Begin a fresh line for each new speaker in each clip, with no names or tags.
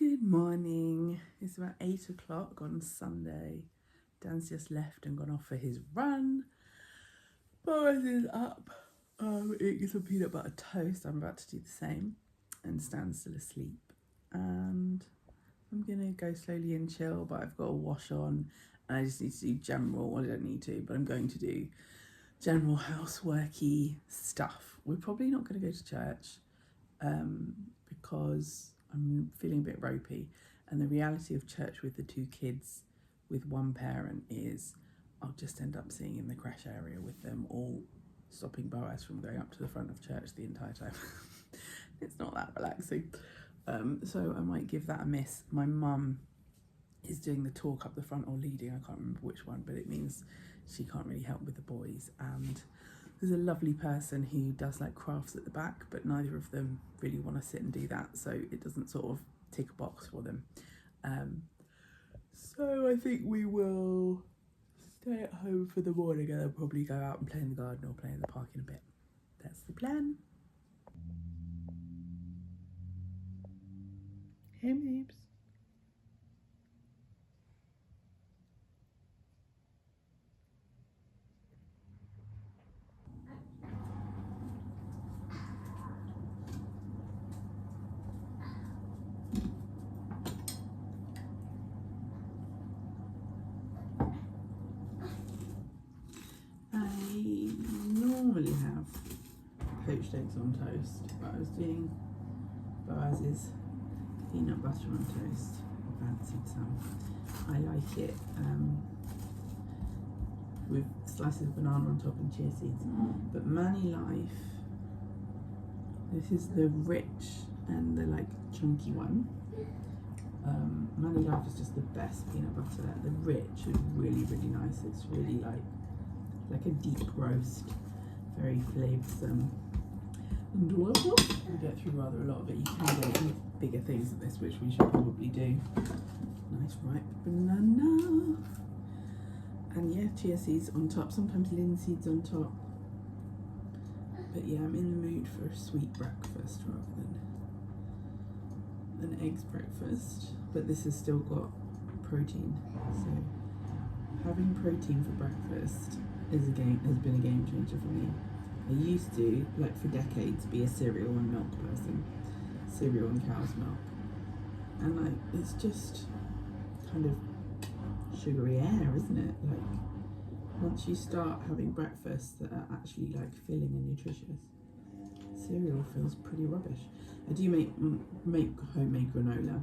Good morning. It's about 8 o'clock on Sunday. Dan's just left and gone off for his run. Boris is up eating some peanut butter toast. I'm about to do the same. And Stan's still asleep. And I'm going to go slowly and chill, but I've got a wash on. And I just need to do general, well, I don't need to, but I'm going to do general houseworky stuff. We're probably not going to go to church because I'm feeling a bit ropey, and the reality of church with the two kids with one parent is I'll just end up sitting in the crash area with them, all stopping Boaz from going up to the front of church the entire time. It's not that relaxing, so I might give that a miss. My mum is doing the talk up the front, or leading, I can't remember which one, but it means she can't really help with the boys. And there's a lovely person who does like crafts at the back, but neither of them really want to sit and do that, so it doesn't sort of tick a box for them. So I think we will stay at home for the morning and then probably go out and play in the garden or play in the park in a bit. That's the plan. Hey, babes. I normally have poached eggs on toast, but I was doing Boaz's peanut butter on toast. I fancied some. I like it with slices of banana on top and chia seeds. But Manny Life, this is the rich and the like chunky one. Manny Life is just the best peanut butter. The rich is really, really nice. It's really like a deep roast, very flavoursome and delicious. We get through rather a lot of it. You can get bigger things than this, which we should probably do. Nice ripe banana. And yeah, chia seeds on top, sometimes linseeds on top. But yeah, I'm in the mood for a sweet breakfast rather than an eggs breakfast. But this has still got protein, so having protein for breakfast has been a game changer for me. I used to, like for decades, be a cereal and milk person, cereal and cow's milk, and like it's just kind of sugary air, isn't it? Like once you start having breakfasts that are actually like filling and nutritious, cereal feels pretty rubbish. I do make homemade granola,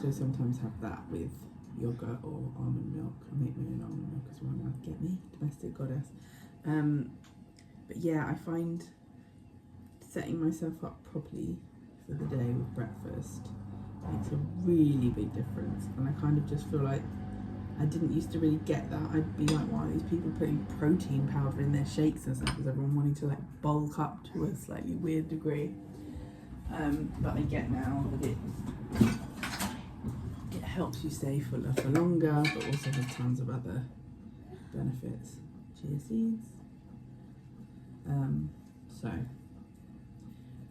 so sometimes have that with yogurt or almond milk. I make my own almond milk as well now. Get me, domestic goddess. But yeah, I find setting myself up properly for the day with breakfast makes a really big difference. And I kind of just feel like I didn't used to really get that. I'd be like, why are these people putting protein powder in their shakes and stuff? Because everyone wanting to like bulk up to a slightly weird degree. But I get now that it helps you stay fuller for longer, but also has tons of other benefits. Chia seeds. So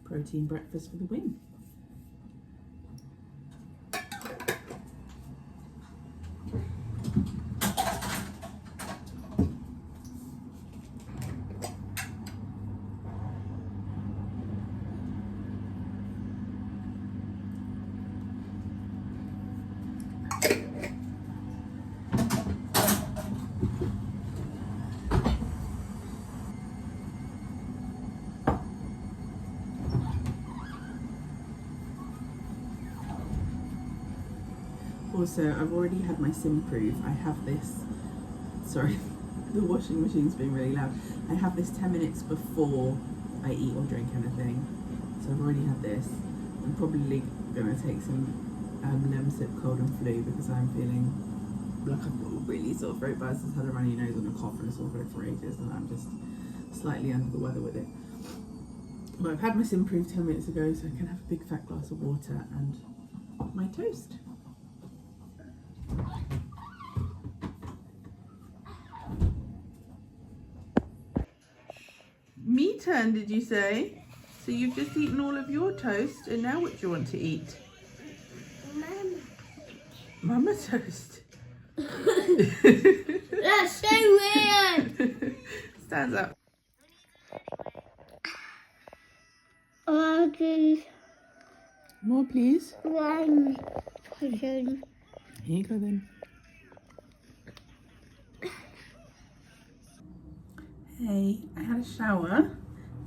protein breakfast for the win. Also, I've already had my Simproof. I have this, sorry, the washing machine's being really loud. I have this 10 minutes before I eat or drink anything. So I've already had this. I'm probably going to take some Lemsip cold and flu because I'm feeling like I've got a really sore throat. Buzz has had a runny nose and a cough and a sore throat for ages, and I'm just slightly under the weather with it. But I've had my Simproof 10 minutes ago, so I can have a big fat glass of water and my toast. Me turn, did you say? So you've just eaten all of your toast, and now what do you want to eat? Mama toast.
That's so weird.
Stands up.
Okay.
More, please.
One.
Here you go then. Hey, I had a shower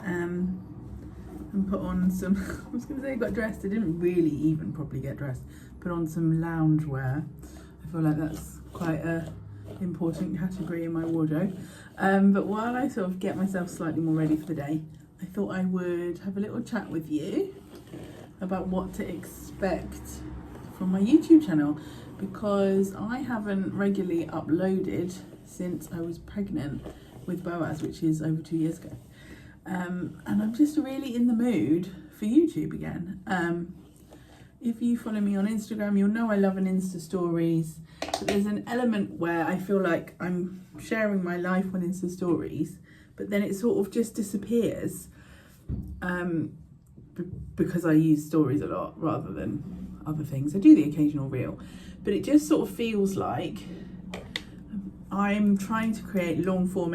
and put on some, I was going to say I got dressed, I didn't really even properly get dressed, put on some lounge wear. I feel like that's quite a important category in my wardrobe. But while I sort of get myself slightly more ready for the day, I thought I would have a little chat with you about what to expect from my YouTube channel, because I haven't regularly uploaded since I was pregnant with Boaz, which is over 2 years ago. And I'm just really in the mood for YouTube again. If you follow me on Instagram, you'll know I love an Insta stories, but there's an element where I feel like I'm sharing my life on Insta stories, but then it sort of just disappears because I use stories a lot rather than other things. I do the occasional reel, but it just sort of feels like I'm trying to create long form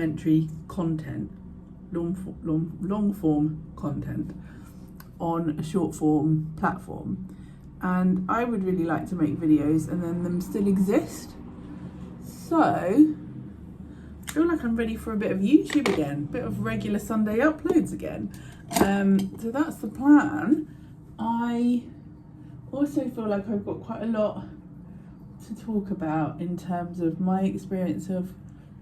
content on a short form platform, and I would really like to make videos and then them still exist. So I feel like I'm ready for a bit of YouTube again, a bit of regular Sunday uploads again. So that's the plan. I also feel like I've got quite a lot to talk about in terms of my experience of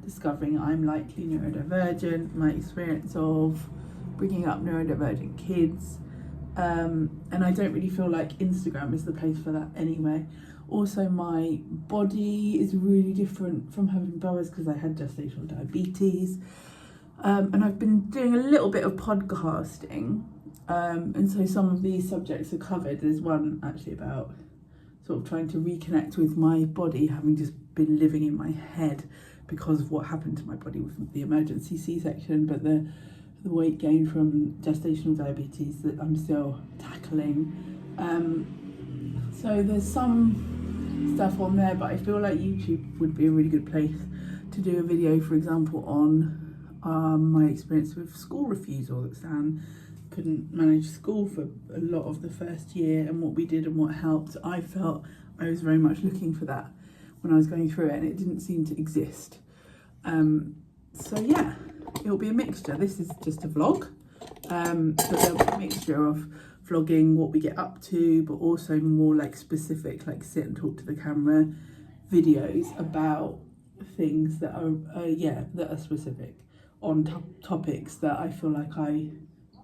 discovering I'm likely neurodivergent, my experience of bringing up neurodivergent kids, and I don't really feel like Instagram is the place for that anyway. Also, my body is really different from having Boaz because I had gestational diabetes, and I've been doing a little bit of podcasting, and so some of these subjects are covered. There's one actually about sort of trying to reconnect with my body, having just been living in my head because of what happened to my body with the emergency C-section, but the weight gain from gestational diabetes that I'm still tackling. So there's some stuff on there, but I feel like YouTube would be a really good place to do a video, for example, on my experience with school refusal, that Stan couldn't manage school for a lot of the first year, and what we did and what helped. I felt I was very much looking for that when I was going through it, and it didn't seem to exist. So yeah, it'll be a mixture. This is just a vlog, but there'll be a mixture of vlogging what we get up to, but also more like specific, like sit and talk to the camera videos about things that are that are specific on topics that I feel like I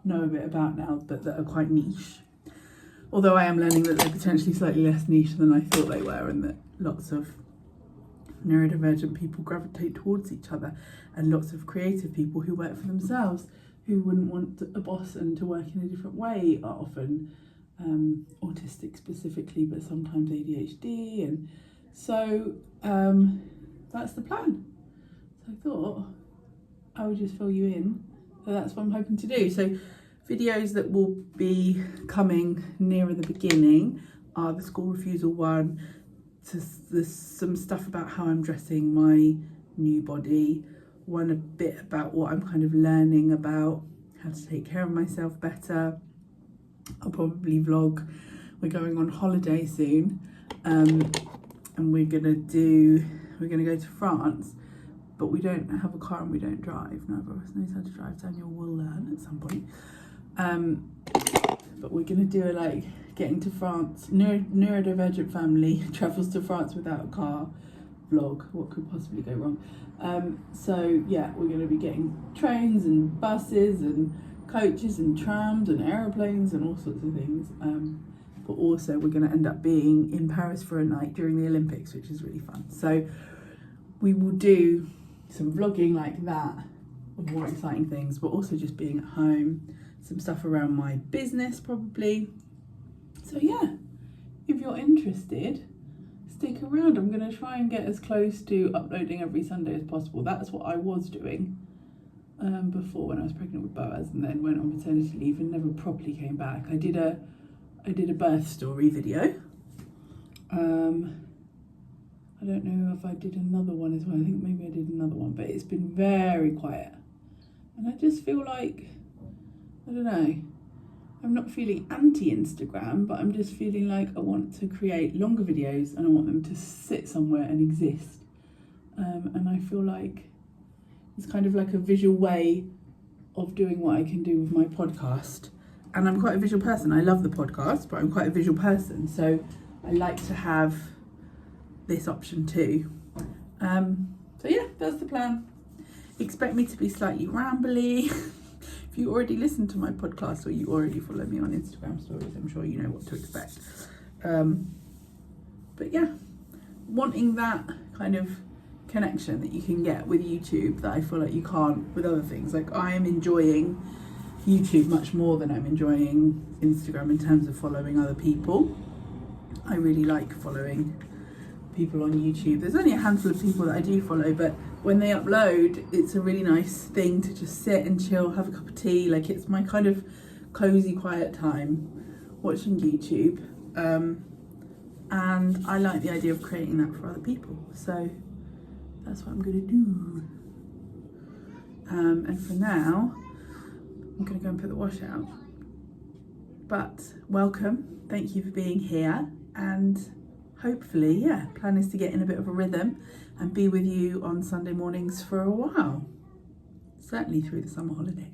know a bit about now, but that are quite niche. Although I am learning that they're potentially slightly less niche than I thought they were, and that lots of neurodivergent people gravitate towards each other, and lots of creative people who work for themselves who wouldn't want a boss and to work in a different way are often autistic specifically, but sometimes ADHD, and so that's the plan. So I thought I would just fill you in. So that's what I'm hoping to do. So videos that will be coming nearer the beginning are the school refusal one. There's some stuff about how I'm dressing my new body, one a bit about what I'm kind of learning about how to take care of myself better. I'll probably vlog. We're going on holiday soon, and we're gonna go to France, but we don't have a car and we don't drive. Neither of us knows how to drive. Daniel will learn at some point. But we're gonna do a getting to France, neurodivergent family travels to France without a car vlog. What could possibly go wrong? So yeah, we're going to be getting trains and buses and coaches and trams and aeroplanes and all sorts of things. But also we're going to end up being in Paris for a night during the Olympics, which is really fun. So we will do some vlogging like that of more exciting things, but also just being at home, some stuff around my business probably. So yeah, if you're interested, stick around. I'm going to try and get as close to uploading every Sunday as possible. That's what I was doing before when I was pregnant with Boaz, and then went on maternity leave and never properly came back. I did a birth story video. I don't know if I did another one as well. I think maybe I did another one, but it's been very quiet. And I just feel like, I don't know, I'm not feeling anti-Instagram, but I'm just feeling like I want to create longer videos and I want them to sit somewhere and exist. And I feel like it's kind of like a visual way of doing what I can do with my podcast. And I'm quite a visual person. I love the podcast, but I'm quite a visual person. So I like to have this option too. So yeah, that's the plan. Expect me to be slightly rambly. If you already listen to my podcast or you already follow me on Instagram stories, I'm sure you know what to expect. But yeah, wanting that kind of connection that you can get with YouTube that I feel like you can't with other things. Like, I am enjoying YouTube much more than I'm enjoying Instagram in terms of following other people. I really like following people on YouTube. There's only a handful of people that I do follow, but when they upload, it's a really nice thing to just sit and chill, have a cup of tea. Like, it's my kind of cozy, quiet time watching YouTube. And I like the idea of creating that for other people. So that's what I'm gonna do. And for now, I'm gonna go and put the wash out. But welcome, thank you for being here, and hopefully, yeah, plan is to get in a bit of a rhythm and be with you on Sunday mornings for a while, certainly through the summer holidays.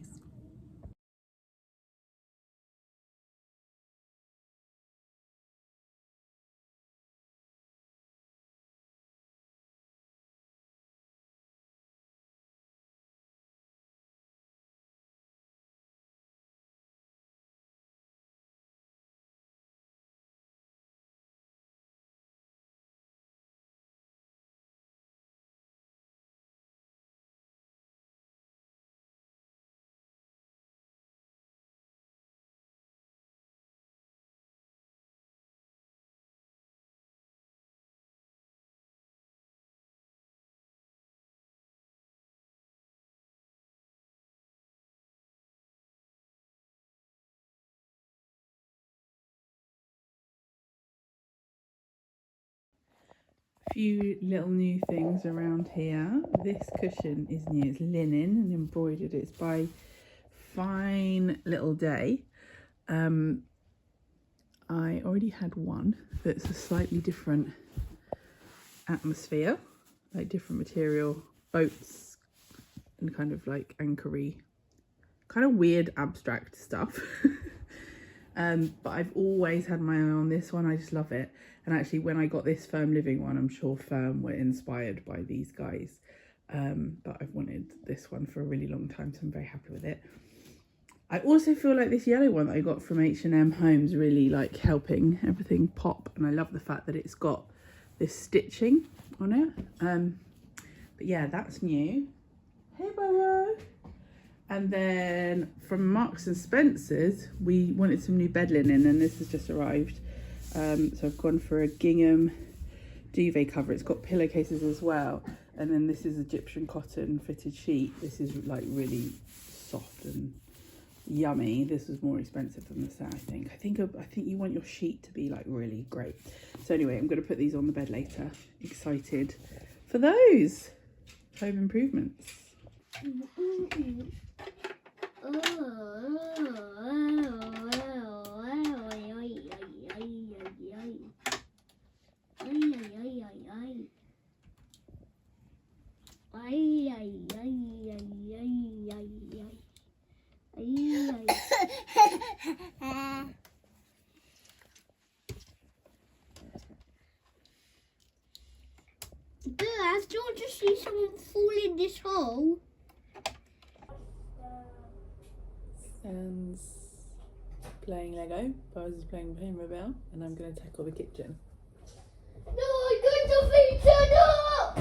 Few little new things around here. This cushion is new. It's linen and embroidered. It's by Fine Little Day. I already had one that's a slightly different atmosphere, like different material, boats and kind of like anchory, kind of weird abstract stuff. But I've always had my eye on this one. I just love it. And actually, when I got this Firm Living one, I'm sure Firm were inspired by these guys. But I've wanted this one for a really long time, so I'm very happy with it. I also feel like this yellow one that I got from H&M Home's really like helping everything pop. And I love the fact that it's got this stitching on it. But yeah, that's new. Hey, Bella. And then from Marks and Spencer's, we wanted some new bed linen, and this has just arrived. So I've gone for a gingham duvet cover. It's got pillowcases as well. And then this is Egyptian cotton fitted sheet. This is like really soft and yummy. This was more expensive than the set, I think. I think you want your sheet to be like really great. So anyway, I'm going to put these on the bed later. Excited for those home improvements.
Dad, do you want to see someone fall in this hole?
Sam's playing Lego, Buzz is playing Playmobil, and I'm going to tackle the kitchen.
No, I'm going to fix it up!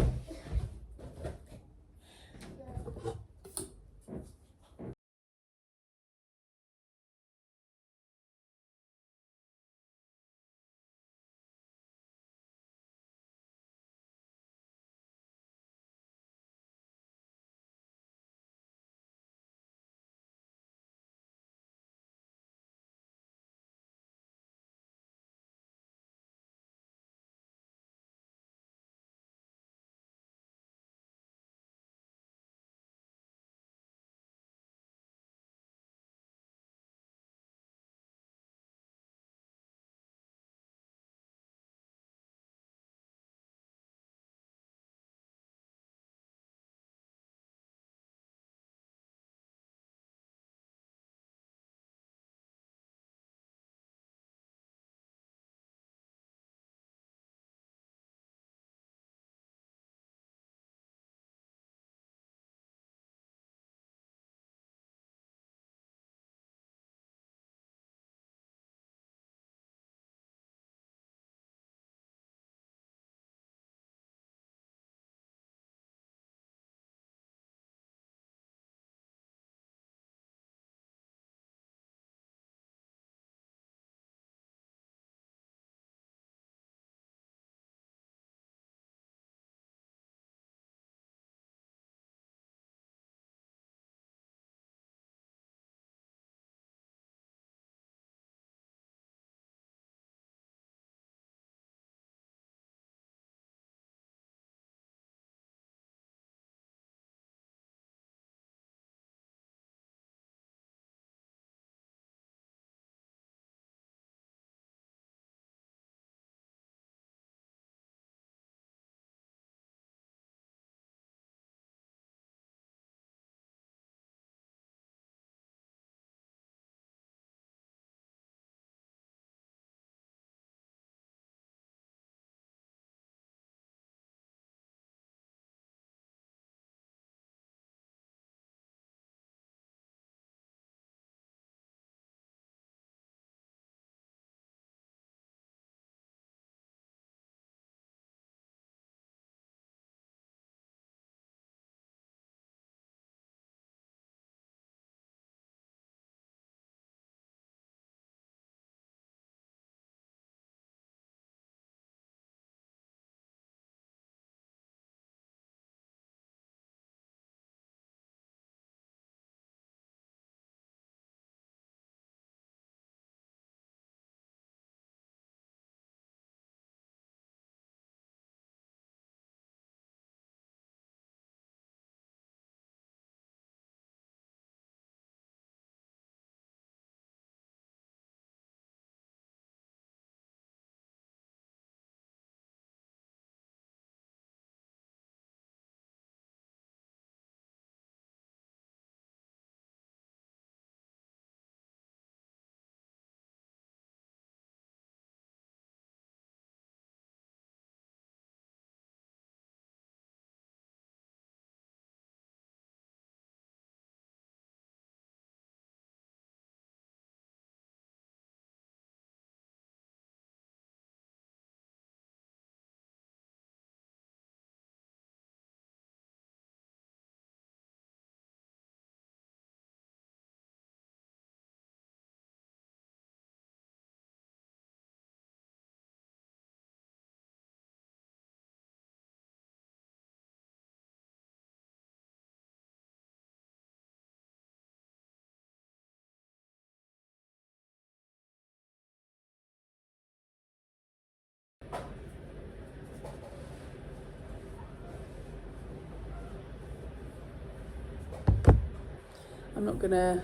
I'm not gonna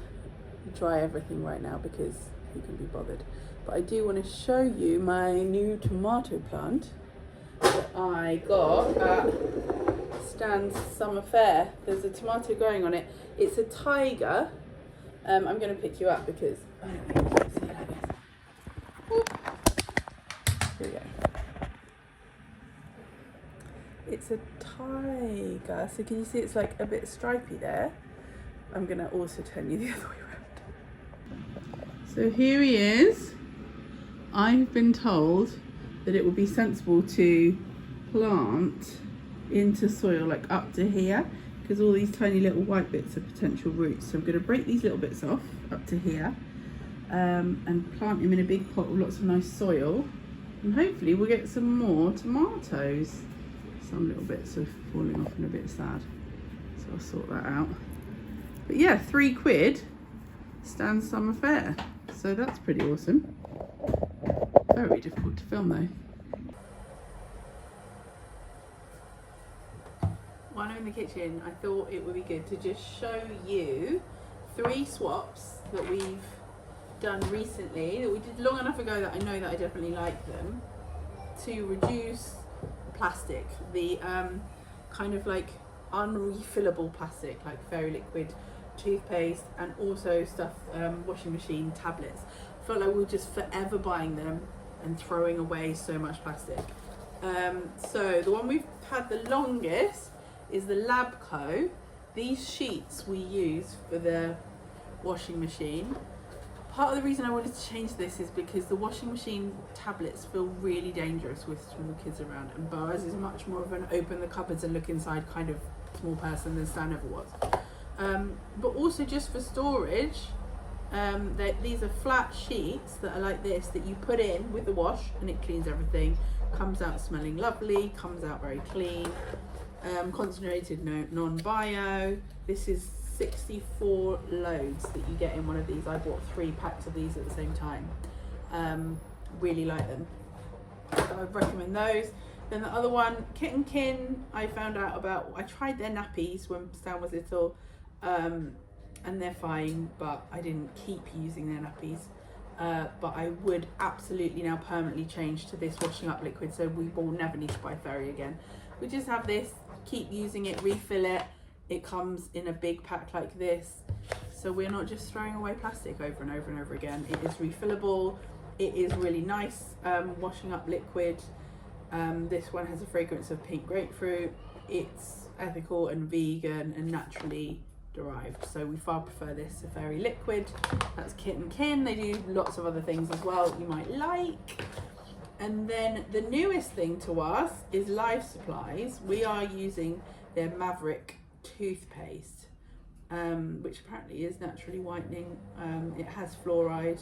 dry everything right now because who can be bothered. But I do want to show you my new tomato plant that I got at Stan's Summer Fair. There's a tomato growing on it. It's a tiger. I'm going to pick you up because I don't think you can see like this. Whoop. Here we go. It's a tiger. So can you see it's like a bit stripy there? I'm going to also turn you the other way around. So here he is. I've been told that it would be sensible to plant into soil like up to here, because all these tiny little white bits are potential roots. So I'm going to break these little bits off up to here and plant him in a big pot with lots of nice soil, and hopefully we'll get some more tomatoes. Some little bits are falling off and a bit sad, so I'll sort that out. But yeah, £3 Stan's Summer Fair, so that's pretty awesome. Very difficult to film though. While I'm in the kitchen, I thought it would be good to just show you 3 swaps that we've done recently, that we did long enough ago that I know that I definitely like them, to reduce plastic, the kind of like unrefillable plastic, like Fairy Liquid toothpaste, and also stuff, washing machine tablets. I felt like we were just forever buying them and throwing away so much plastic. So the one we've had the longest is the Labco. These sheets we use for the washing machine. Part of the reason I wanted to change this is because the washing machine tablets feel really dangerous with small kids around, and Boaz is much more of an open the cupboards and look inside kind of small person than Stan ever was. But also just for storage, these are flat sheets that are like this, that you put in with the wash and it cleans everything, comes out smelling lovely, comes out very clean, concentrated non-bio. This is 64 loads that you get in one of these. I bought 3 packs of these at the same time. Really like them, so I recommend those. Then the other one, Kitten Kin, I found out about. I tried their nappies when Stan was little, and they're fine, but I didn't keep using their nappies. But I would absolutely now permanently change to this washing up liquid, so we will never need to buy Fairy again. We just have this, keep using it, refill it. It comes in a big pack like this, so we're not just throwing away plastic over and over and over again. It is refillable. It is really nice washing up liquid. This one has a fragrance of pink grapefruit. It's ethical and vegan and naturally derived, so we far prefer this to Fairy Liquid. That's Kitten Kin. They do lots of other things as well that you might like. And then the newest thing to us is Life Supplies. We are using their Maverick toothpaste, which apparently is naturally whitening. It has fluoride,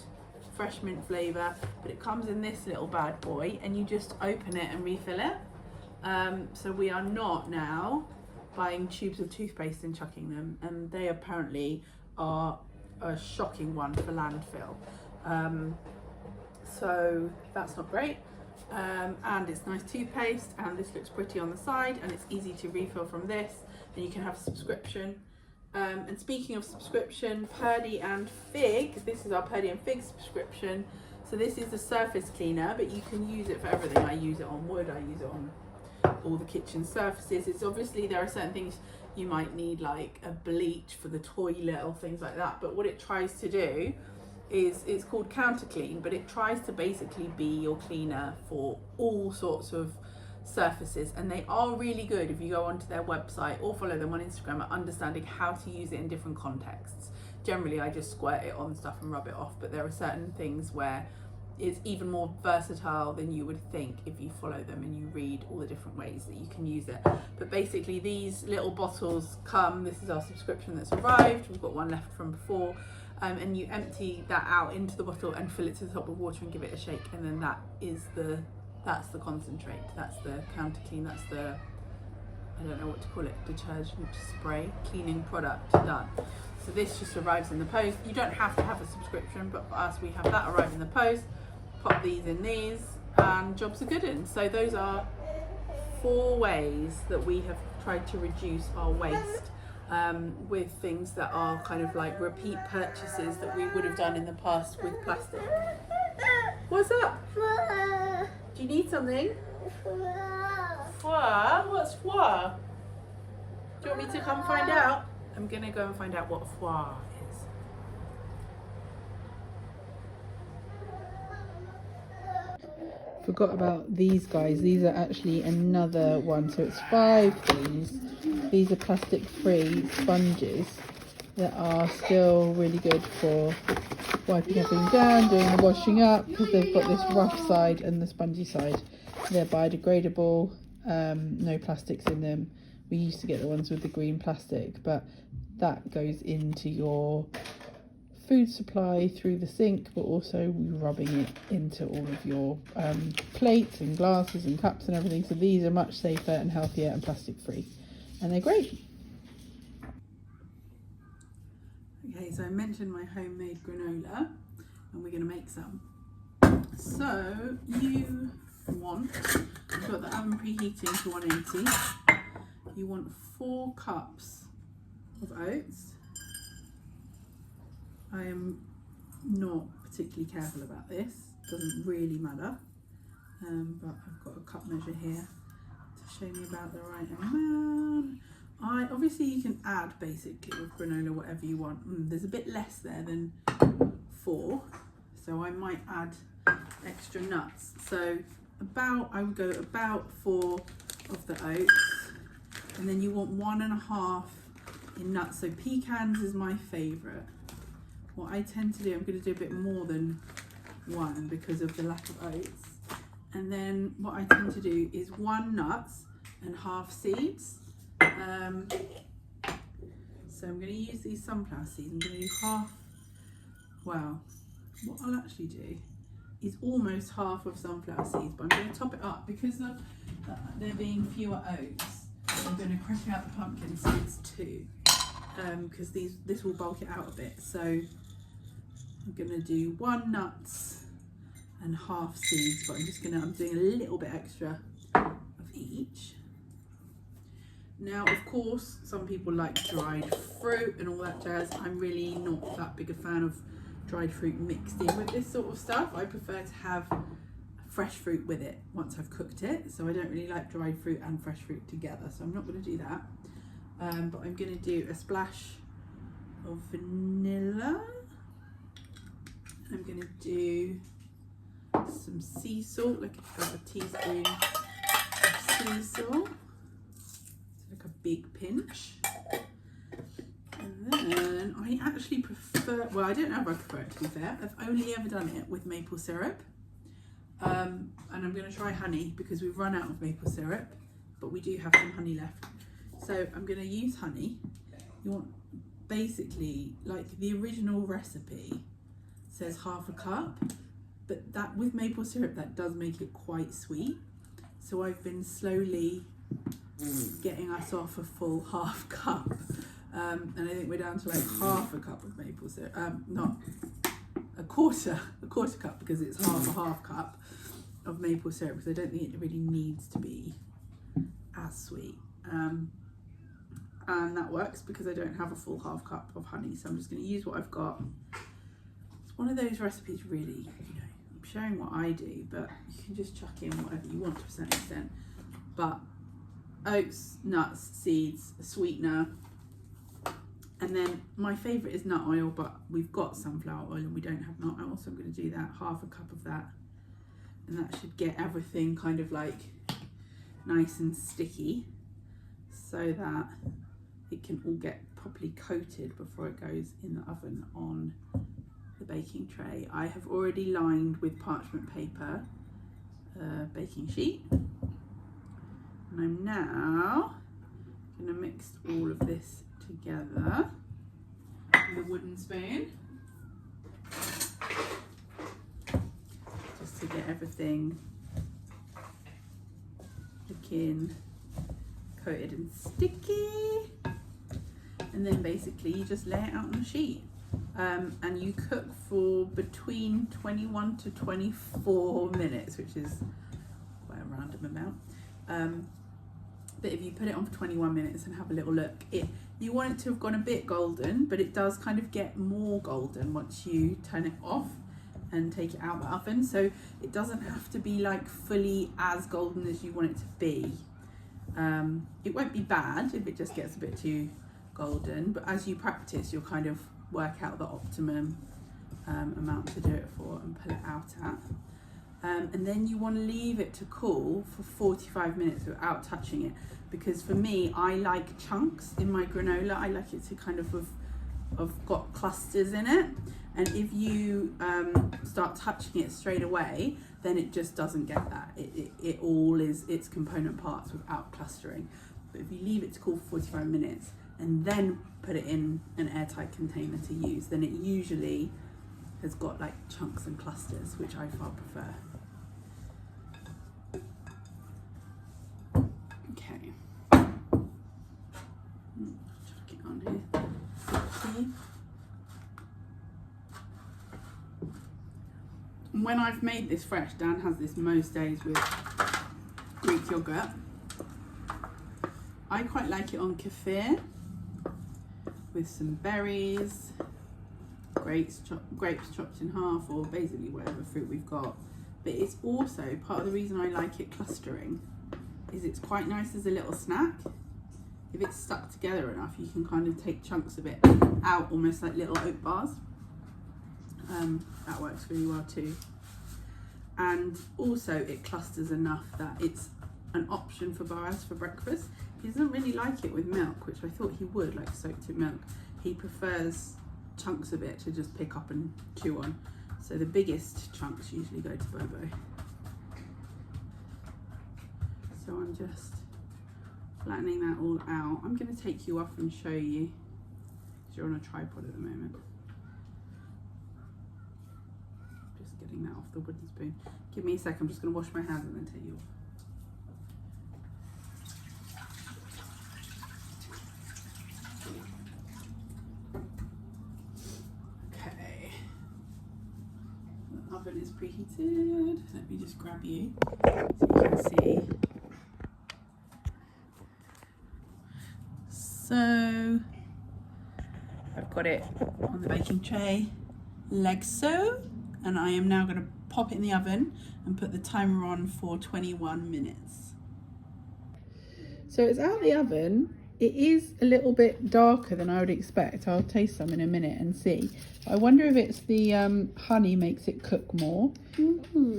fresh mint flavour, but it comes in this little bad boy, and you just open it and refill it. So we are not now buying tubes of toothpaste and chucking them, and they apparently are a shocking one for landfill. So that's not great. And it's nice toothpaste, and this looks pretty on the side, and it's easy to refill from this, and you can have a subscription. And speaking of subscription, Purdy and Fig, this is our Purdy and Fig subscription. So this is a surface cleaner, but you can use it for everything. I use it on wood, I use it on all the kitchen surfaces. It's obviously, there are certain things you might need, like a bleach for the toilet or things like that, but what it tries to do is, it's called Counter Clean, but it tries to basically be your cleaner for all sorts of surfaces, and they are really good if you go onto their website or follow them on Instagram at understanding how to use it in different contexts. Generally I just squirt it on stuff and rub it off, but there are certain things where it's even more versatile than you would think if you follow them and you read all the different ways that you can use it. But basically these little bottles come, this is our subscription that's arrived, we've got one left from before, and you empty that out into the bottle and fill it to the top with water and give it a shake, and then that's the concentrate, that's the Counter Clean, that's the, I don't know what to call it, detergent spray, cleaning product done. So this just arrives in the post. You don't have to have a subscription, but for us we have that arrive in the post, pop these in these, and jobs are good in. So those are 4 ways that we have tried to reduce our waste. with things that are kind of like repeat purchases that we would have done in the past with plastic. What's up? Do you need something? Foie? What's foie? Do you want me to come find out? I'm gonna go and find out what foie is. Forgot about these guys. These are actually another one. So it's 5 things. These are plastic-free sponges that are still really good for wiping everything down, doing the washing up, because they've got this rough side and the spongy side. They're biodegradable, no plastics in them. We used to get the ones with the green plastic, but that goes into your food supply through the sink, but also rubbing it into all of your plates and glasses and cups and everything. So these are much safer and healthier and plastic free, and they're great. Okay, so I mentioned my homemade granola, and we're going to make some. So you want, I've got the oven preheating to 180. You want 4 cups of oats. I am not particularly careful about this, doesn't really matter, but I've got a cup measure here to show me about the right amount. Obviously you can add basically with granola whatever you want. There's a bit less there than 4, so I might add extra nuts. So I would go about 4 of the oats, and then you want 1.5 in nuts. So pecans is my favourite. What I tend to do, I'm going to do a bit more than 1 because of the lack of oats. And then what I tend to do is 1 nuts and half seeds. So I'm going to use these sunflower seeds. I'm going to do half, well, what I'll actually do is almost half of sunflower seeds, but I'm going to top it up because of there being fewer oats. I'm going to crush out the pumpkin seeds too, because this will bulk it out a bit. So I'm going to do 1 nuts and half seeds, but I'm doing a little bit extra of each. Now, of course, some people like dried fruit and all that jazz. I'm really not that big a fan of dried fruit mixed in with this sort of stuff. I prefer to have fresh fruit with it once I've cooked it. So I don't really like dried fruit and fresh fruit together. So I'm not going to do that. But I'm going to do a splash of vanilla. I'm going to do some sea salt, like a teaspoon of sea salt. Like a big pinch. And then I actually prefer, well, I don't know if I prefer it, to be fair. I've only ever done it with maple syrup. And I'm going to try honey because we've run out of maple syrup, but we do have some honey left. So I'm going to use honey. You want basically, like the original recipe says half a cup, but that with maple syrup, that does make it quite sweet. So I've been slowly getting us off a full half cup. And I think we're down to like half a cup of maple syrup, not a quarter cup, because it's half a half cup of maple syrup, because I don't think it really needs to be as sweet. And that works because I don't have a full half cup of honey, so I'm just going to use what I've got. It's one of those recipes really, you know, I'm showing what I do, but you can just chuck in whatever you want to a certain extent. But oats, nuts, seeds, a sweetener, and then my favourite is nut oil, but we've got sunflower oil and we don't have nut oil, so I'm going to do that, half a cup of that, and that should get everything kind of like nice and sticky so that it can all get properly coated before it goes in the oven on the baking tray. I have already lined with parchment paper baking sheet, and I'm now going to mix all of this together with a wooden spoon just to get everything looking coated and sticky. And then basically you just lay it out on a sheet, and you cook for between 21 to 24 minutes, which is quite a random amount. But if you put it on for 21 minutes and have a little look, you want it to have gone a bit golden, but it does kind of get more golden once you turn it off and take it out of the oven. So it doesn't have to be like fully as golden as you want it to be. It won't be bad if it just gets a bit too golden, but as you practice, you'll kind of work out the optimum amount to do it for and pull it out at. And then you want to leave it to cool for 45 minutes without touching it, because for me, I like chunks in my granola. I like it to kind of have got clusters in it, and if you start touching it straight away, then it just doesn't get that. It all is its component parts without clustering. But if you leave it to cool for 45 minutes and then put it in an airtight container to use, then it usually has got like chunks and clusters, which I far prefer. Okay. Chuck it on here. See? When I've made this fresh, Dan has this most days with Greek yogurt. I quite like it on kefir with some berries, grapes chopped in half, or basically whatever fruit we've got. But it's also part of the reason I like it clustering is it's quite nice as a little snack. If it's stuck together enough, you can kind of take chunks of it out, almost like little oat bars. That works really well too. And also it clusters enough that it's an option for Boaz for breakfast. He doesn't really like it with milk, which I thought he would, like soaked in milk. He prefers chunks of it to just pick up and chew on. So the biggest chunks usually go to Bobo. So I'm just flattening that all out. I'm going to take you off and show you, because you're on a tripod at the moment. Just getting that off the wooden spoon. Give me a sec, I'm just going to wash my hands and then take you off. Oven is preheated. Let me just grab you so you can see. So I've got it on the baking tray like so, and I am now going to pop it in the oven and put the timer on for 21 minutes. So it's out of the oven. It is a little bit darker than I would expect. I'll taste some in a minute and see. I wonder if it's the honey makes it cook more,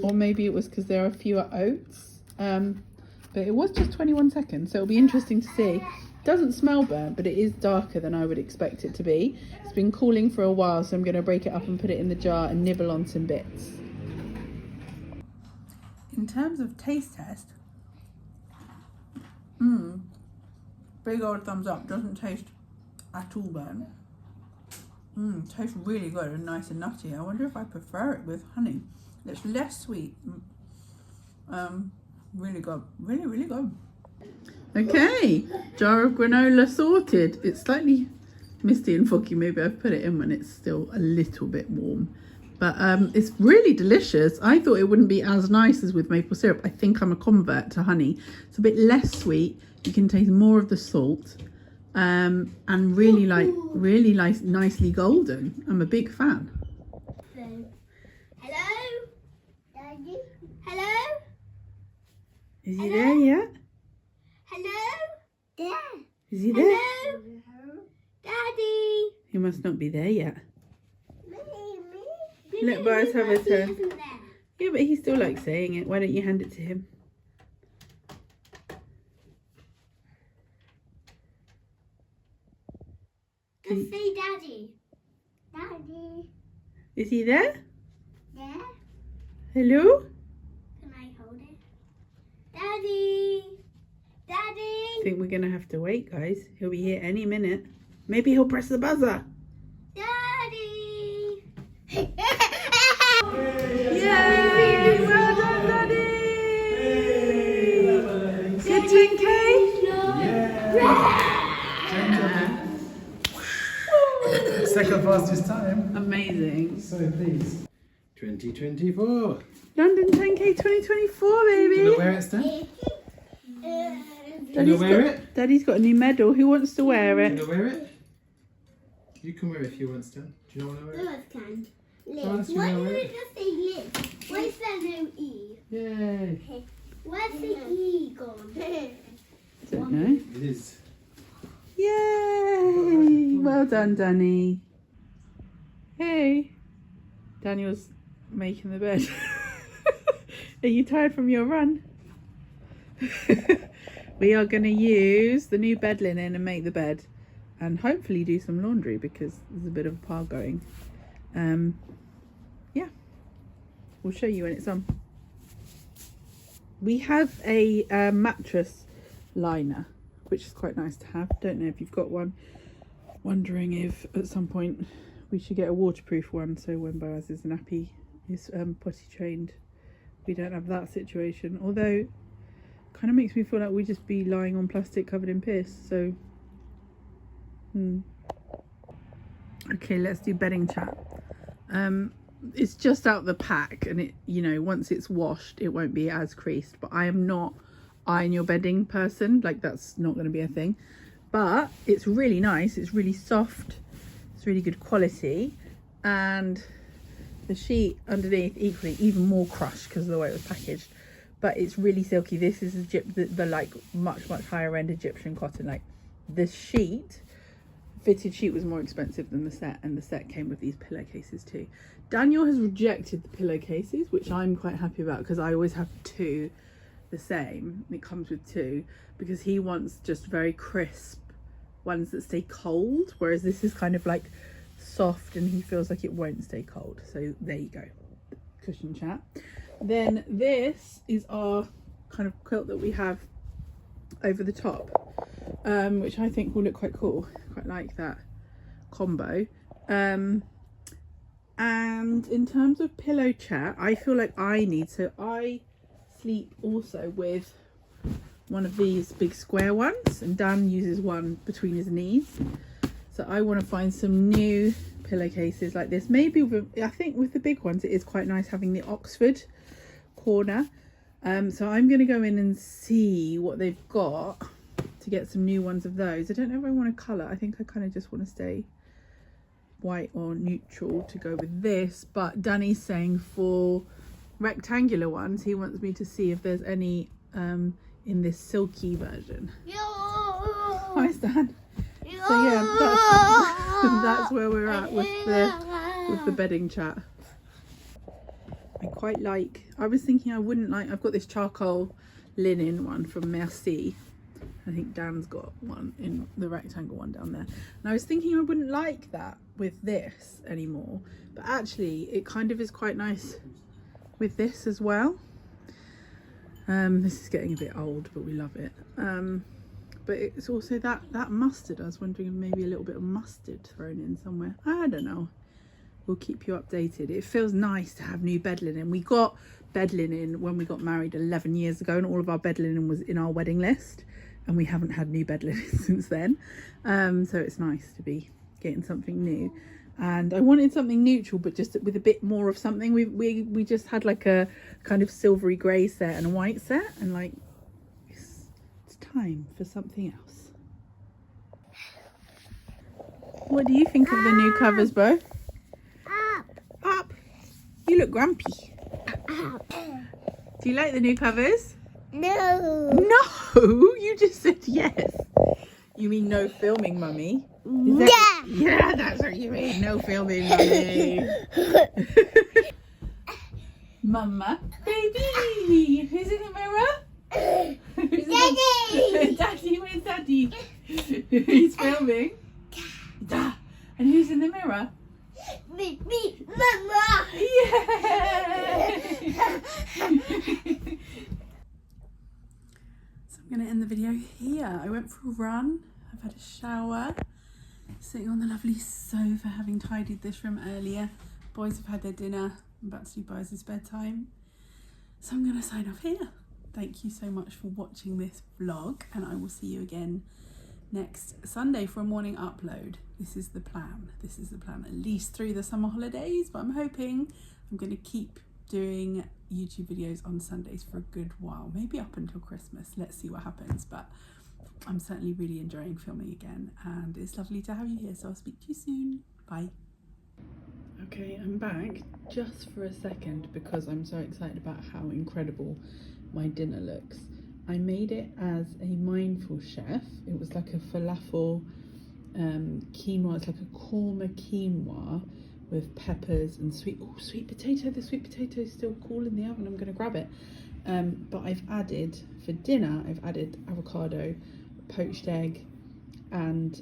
or maybe it was because there are fewer oats. But it was just 21 seconds, so it'll be interesting to see. It doesn't smell burnt, but it is darker than I would expect it to be. It's been cooling for a while, so I'm going to break it up and put it in the jar and nibble on some bits. In terms of taste test, big old thumbs up. Doesn't taste at all burnt. Tastes really good and nice and nutty. I wonder if I prefer it with honey. It's less sweet. Really good. Really, really good. Okay, jar of granola sorted. It's slightly misty and foggy. Maybe I've put it in when it's still a little bit warm. But it's really delicious. I thought it wouldn't be as nice as with maple syrup. I think I'm a convert to honey. It's a bit less sweet. You can taste more of the salt. And really nicely golden. I'm a big fan.
Hello? Daddy? Hello?
Is he there yet?
Hello? There.
Is he there?
Hello? Daddy?
He must not be there yet.
Me?
Let Boaz have a turn.
Isn't there?
Yeah, but he still likes saying it. Why don't you hand it to him?
Let's say Daddy. Daddy.
Is he there?
Yeah?
Hello?
Can I hold it? Daddy. Daddy.
I think we're going to have to wait, guys. He'll be here any minute. Maybe he'll press the buzzer.
Daddy.
Yay! Well done, Daddy! Good 10K?
Yeah.
Second fastest time.
Amazing.
So please. 2024.
London 10K 2024,
Do you know
baby.
where it's done? Do you want to wear it?
Daddy's got a new medal. Who wants to wear
Do
it?
you want to wear it? You can wear it if you want, Stan. Do you not want to wear it?
Lewis can.
Lance,
Liz.
you
Why
wanna
do
wear
we
it?
just say Liz? Where's there no E?
Yay!
Okay. Where's the E gone?
Don't know.
It is.
Yay! Well done, Danny. Hey, Daniel's making the bed. Are you tired from your run? We are going to use the new bed linen and make the bed, and hopefully do some laundry because there's a bit of a pile going. Yeah, we'll show you when it's on. We have a mattress liner, which is quite nice to have. Don't know if you've got one. Wondering if at some point we should get a waterproof one, so when Boaz's nappy is potty trained, we don't have that situation. Although, kind of makes me feel like we just be lying on plastic covered in piss. So, okay, let's do bedding chat. It's just out the pack, and it, you know, once it's washed, it won't be as creased. But I am not iron your bedding person. Like, that's not going to be a thing. But it's really nice. It's really soft. It's really good quality, and the sheet underneath equally even more crushed because of the way it was packaged. But it's really silky. This is the like much higher end Egyptian cotton. Like, the sheet, fitted sheet, was more expensive than the set, and the set came with these pillowcases too. Daniel has rejected the pillowcases, which I'm quite happy about because I always have two the same. It comes with two because he wants just very crisp ones that stay cold, whereas this is kind of like soft and he feels like it won't stay cold. So there you go, cushion chat. Then this is our kind of quilt that we have over the top, which I think will look quite cool. Quite like that combo. And in terms of pillow chat, I feel like so I sleep also with one of these big square ones, and Dan uses one between his knees. So I want to find some new pillowcases like this. Maybe I think with the big ones it is quite nice having the Oxford corner. So I'm going to go in and see what they've got to get some new ones of those. I don't know if I want a colour. I think I kind of just want to stay white or neutral to go with this. But Danny's saying for rectangular ones he wants me to see if there's any in this silky version. Hi Stan. So yeah, that's where we're at with the bedding chat. I quite like, I was thinking I wouldn't like, I've got this charcoal linen one from Merci. I think Dan's got one in the rectangle one down there. And I was thinking I wouldn't like that with this anymore. But actually it kind of is quite nice with this as well. This is getting a bit old, but we love it. But it's also that mustard. I was wondering if maybe a little bit of mustard thrown in somewhere. I don't know. We'll keep you updated. It feels nice to have new bed linen. We got bed linen when we got married 11 years ago, and all of our bed linen was in our wedding list, and we haven't had new bed linen since then. So it's nice to be getting something new. And I wanted something neutral, but just with a bit more of something. We just had like a kind of silvery grey set and a white set, and like it's time for something else. What do you think of the new covers, Bo? Up. You look grumpy. Do you like the new covers?
No.
No, you just said yes. You mean no filming, Mummy? Yeah, that's what you mean. No filming, Mummy. Mama, baby, who's in the mirror?
Daddy.
Daddy, where's Daddy? He's filming. Da. And who's in the mirror?
Me, Mama.
Yeah. So I'm going to end the video here. I went for a run. I've had a shower. Sitting on the lovely sofa, having tidied this room earlier. Boys have had their dinner. I'm about to do Boys' bedtime. So I'm going to sign off here. Thank you so much for watching this vlog, and I will see you again next Sunday for a morning upload. This is the plan. This is the plan, at least through the summer holidays, but I'm hoping I'm going to keep doing YouTube videos on Sundays for a good while, maybe up until Christmas. Let's see what happens, but I'm certainly really enjoying filming again, and it's lovely to have you here, so I'll speak to you soon. Bye. Okay, I'm back just for a second because I'm so excited about how incredible my dinner looks. I made it as a mindful chef. It was like a falafel quinoa. It's like a korma quinoa with peppers and sweet potato. The sweet potato is still cool in the oven. I'm going to grab it. But I've added, for dinner, I've added avocado, poached egg, and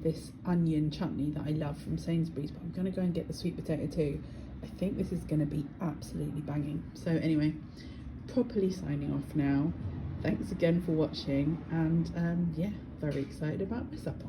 this onion chutney that I love from Sainsbury's, but I'm going to go and get the sweet potato too. I think this is going to be absolutely banging. So anyway, properly signing off now. Thanks again for watching, and yeah, very excited about my supper.